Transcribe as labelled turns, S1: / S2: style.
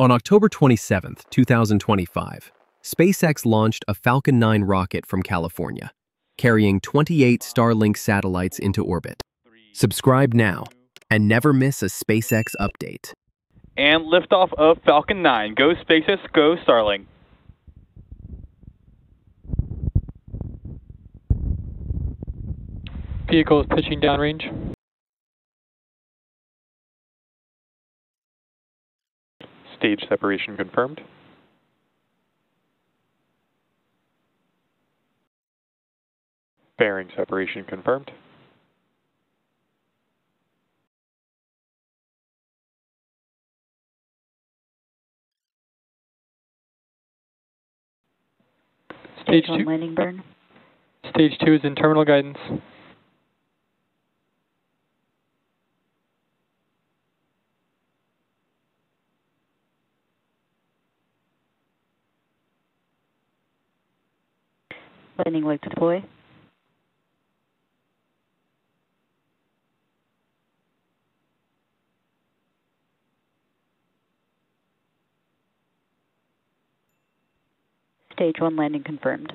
S1: On October 27, 2025, SpaceX launched a Falcon 9 rocket from California, carrying 28 Starlink satellites into orbit. Subscribe now and never miss a SpaceX update.
S2: And liftoff of Falcon 9. Go SpaceX, go Starlink.
S3: Vehicle is pitching downrange.
S4: Stage separation confirmed. Bearing separation confirmed.
S3: Stage
S5: 1
S3: 2.
S5: landing burn.
S3: Stage 2 is in terminal guidance.
S5: Landing leg to deploy. Stage 1 landing confirmed.